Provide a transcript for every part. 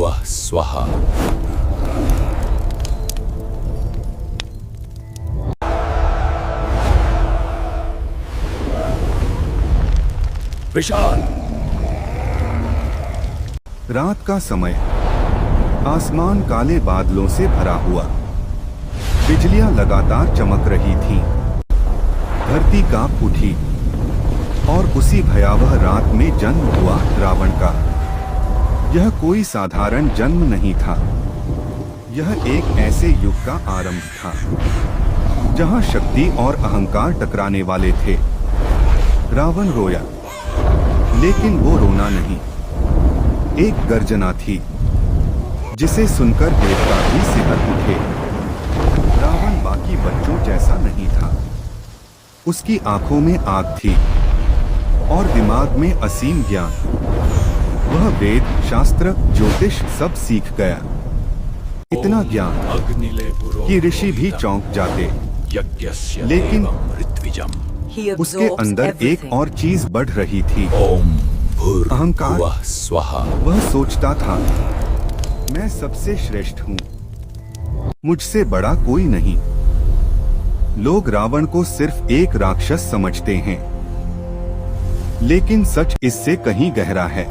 भुवः स्वहा। विशाल। रात का समय, आसमान काले बादलों से भरा हुआ, बिजलियां लगातार चमक रही थीं। धरती कांप उठी और उसी भयावह रात में जन्म हुआ रावण का। यह कोई साधारण जन्म नहीं था, यह एक ऐसे युग का आरंभ था जहां शक्ति और अहंकार टकराने वाले थे। रावण रोया, लेकिन वो रोना नहीं, एक गर्जना थी जिसे सुनकर देवता भी सिहर उठे। रावण बाकी बच्चों जैसा नहीं था। उसकी आंखों में आग थी और दिमाग में असीम ज्ञान। वह वेद, शास्त्र, ज्योतिष सब सीख गया। इतना ज्ञान कि ऋषि भी चौंक जाते। लेकिन उसके अंदर एक और चीज बढ़ रही थी, अहंकार। वह सोचता था, मैं सबसे श्रेष्ठ हूँ, मुझसे बड़ा कोई नहीं। लोग रावण को सिर्फ एक राक्षस समझते हैं, लेकिन सच इससे कहीं गहरा है।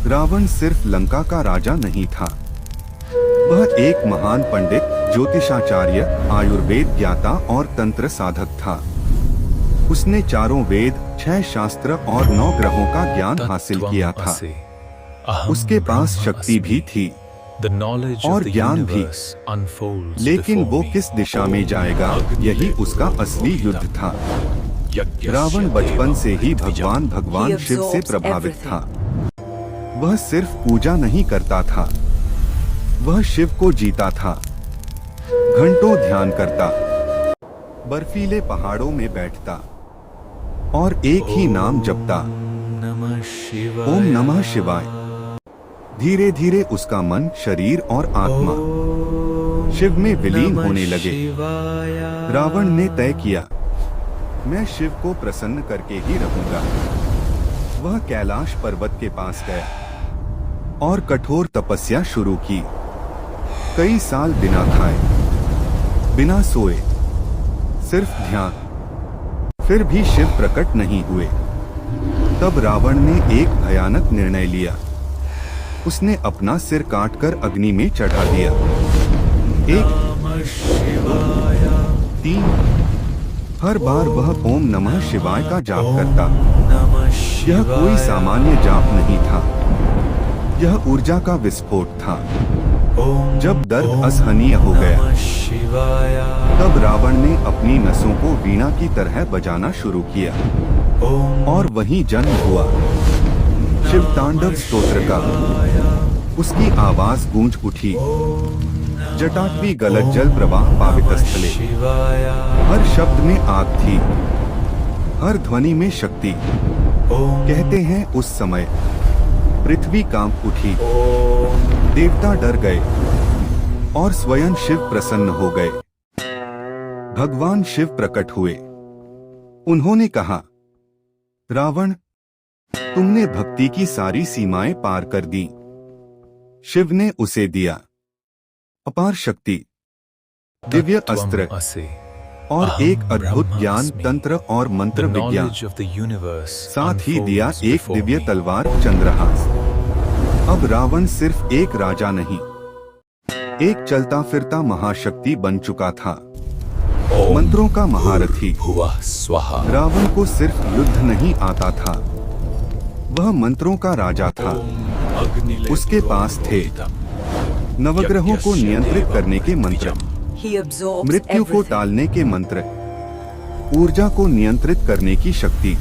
रावण सिर्फ लंका का राजा नहीं था, वह एक महान पंडित, ज्योतिषाचार्य, आयुर्वेद ज्ञाता और तंत्र साधक था। उसने 4 वेद, 6 शास्त्र और 9 ग्रहों का ज्ञान हासिल किया था। उसके पास शक्ति भी थी और ज्ञान भी, लेकिन वो किस दिशा में जाएगा, यही उसका असली युद्ध था। रावण बचपन से ही भगवान शिव से प्रभावित था। वह सिर्फ पूजा नहीं करता था, वह शिव को जीता था। घंटों ध्यान करता, बर्फीले पहाड़ों में बैठता और एक ही नाम जपता, ओम नमः शिवाय। धीरे धीरे उसका मन, शरीर और आत्मा शिव में विलीन होने लगे। रावण ने तय किया, मैं शिव को प्रसन्न करके ही रहूंगा। वह कैलाश पर्वत के पास गया और कठोर तपस्या शुरू की। कई साल बिना खाए, बिना सोए, सिर्फ ध्यान। फिर भी शिव प्रकट नहीं हुए। तब रावण ने एक भयानक निर्णय लिया। उसने अपना सिर काटकर अग्नि में चढ़ा दिया। 1, 2, 3। हर बार वह ओम नमः शिवाय का जाप करता। यह कोई सामान्य जाप नहीं था, यह ऊर्जा का विस्फोट था। जब दर्द असहनीय हो गया, तब रावण ने अपनी नसों को वीणा की तरह बजाना शुरू किया और वहीं जन्म हुआ शिव तांडव स्तोत्र का। उसकी आवाज गूंज उठी, जटाटवी गलत जल प्रवाह पावितस्थले। हर शब्द में आग थी, हर ध्वनि में शक्ति। कहते हैं उस समय पृथ्वी कांप उठी, देवता डर गए और स्वयं शिव प्रसन्न हो गए। भगवान शिव प्रकट हुए। उन्होंने कहा, रावण, तुमने भक्ति की सारी सीमाएं पार कर दी। शिव ने उसे दिया अपार शक्ति, दिव्य अस्त्र और एक अद्भुत ज्ञान, तंत्र और मंत्र विज्ञान। साथ ही दिया एक दिव्य तलवार, चंद्रहास। अब रावण सिर्फ एक राजा नहीं, एक चलता फिरता महाशक्ति बन चुका था, मंत्रों का महारथी। रावण को सिर्फ युद्ध नहीं आता था, वह मंत्रों का राजा था। उसके पास थे नवग्रहों को नियंत्रित करने के मंत्र, मृत्यु को टालने के मंत्र, ऊर्जा को नियंत्रित करने की शक्ति।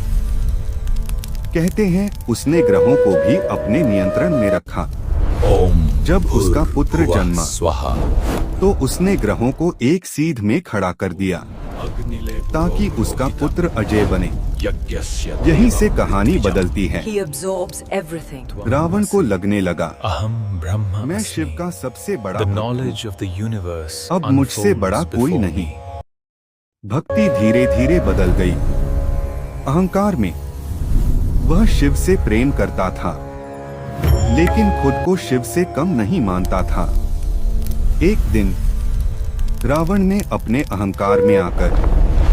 कहते हैं उसने ग्रहों को भी अपने नियंत्रण में रखा। जब उसका पुत्र जन्मा, तो उसने ग्रहों को एक सीध में खड़ा कर दिया ताकि उसका पुत्र अजय बने। यहीं से कहानी बदलती है। रावण को लगने लगा, मैं शिव का सबसे बड़ा हूं, अब मुझसे बड़ा कोई नहीं। भक्ति धीरे धीरे बदल गई। अहंकार में वह शिव से प्रेम करता था, लेकिन खुद को शिव से कम नहीं मानता था। एक दिन रावण ने अपने अहंकार में आकर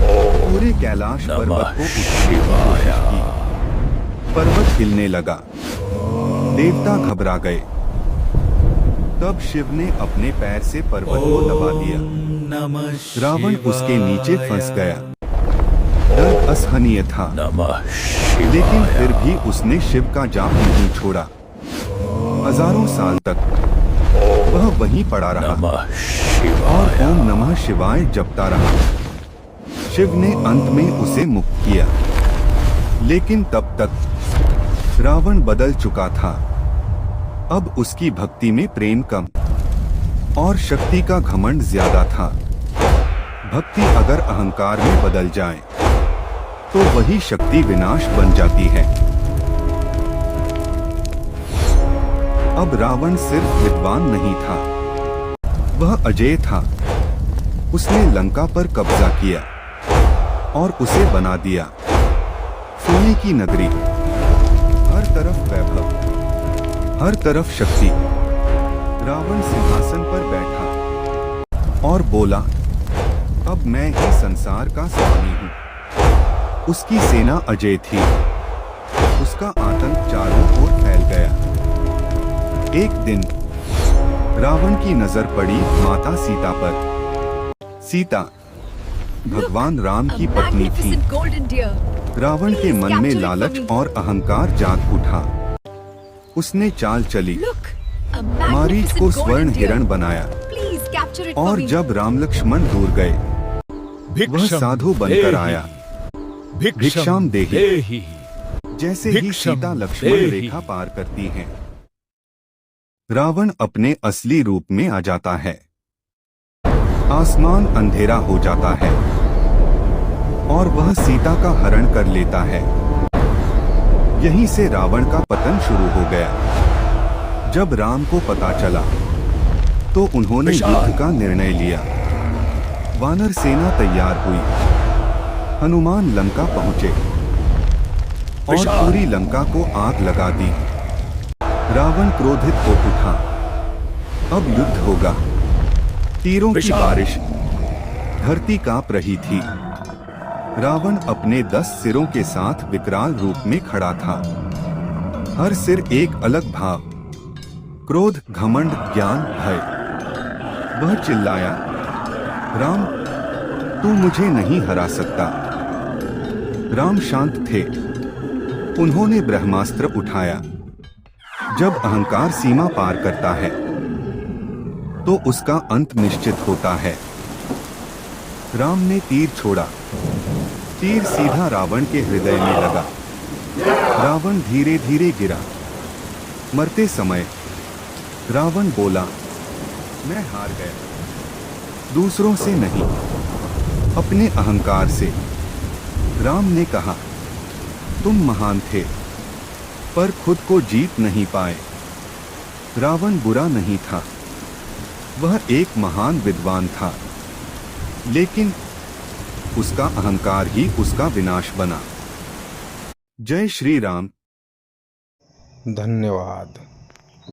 पूरे कैलाश पर्वत को उठाने की कोशिश की। पर्वत हिलने लगा, देवता घबरा गए। तब शिव ने अपने पैर से पर्वत को दबा दिया। रावण उसके नीचे फंस गया। डर असहनीय था, लेकिन फिर भी उसने शिव का जाप नहीं छोड़ा। हजारों साल तक वह वहीं पड़ा रहा और ओम नमः शिवाय जपता रहा। शिव ने अंत में उसे मुक्त किया, लेकिन तब तक रावण बदल चुका था। अब उसकी भक्ति में प्रेम कम और शक्ति का घमंड ज्यादा था। भक्ति अगर अहंकार में बदल जाए तो वही शक्ति विनाश बन जाती है। अब रावण सिर्फ विद्वान नहीं था, वह अजेय था। उसने लंका पर कब्जा किया और उसे बना दिया सोने की नगरी। हर तरफ वैभव, हर तरफ शक्ति। रावण सिंहासन पर बैठा और बोला, अब मैं ही संसार का स्वामी हूँ। उसकी सेना अजेय थी, उसका आतंक चारों ओर फैल गया। एक दिन रावण की नजर पड़ी माता सीता पर। सीता भगवान राम की पत्नी थी। रावण के मन में लालच और अहंकार जाग उठा। उसने चाल चली, मारीच को स्वर्ण हिरण बनाया और जब राम लक्ष्मण दूर गए वह साधु बनकर आया। भिक्षाम देहि। जैसे ही सीता लक्ष्मण रेखा पार करती हैं, रावण अपने असली रूप में आ जाता है। आसमान अंधेरा हो जाता है और वह सीता का हरण कर लेता है। यहीं से रावण का पतन शुरू हो गया। जब राम को पता चला तो उन्होंने युद्ध का निर्णय लिया। वानर सेना तैयार हुई। हनुमान लंका पहुंचे और पूरी लंका को आग लगा दी। रावण क्रोधित हो उठा। अब युद्ध होगा। तीरों की बारिश, धरती कांप रही थी। रावण अपने 10 सिरों के साथ विकराल रूप में खड़ा था। हर सिर एक अलग भाव, क्रोध, घमंड, ज्ञान, भय। वह चिल्लाया, राम तू मुझे नहीं हरा सकता। राम शांत थे। उन्होंने ब्रह्मास्त्र उठाया। जब अहंकार सीमा पार करता है तो उसका अंत निश्चित होता है। राम ने तीर छोड़ा। तीर सीधा रावण के हृदय में लगा। रावण धीरे धीरे गिरा। मरते समय रावण बोला, मैं हार गया। दूसरों से नहीं, अपने अहंकार से। राम ने कहा, तुम महान थे पर खुद को जीत नहीं पाए। रावण बुरा नहीं था, वह एक महान विद्वान था, लेकिन उसका अहंकार ही उसका विनाश बना। जय श्री राम। धन्यवाद।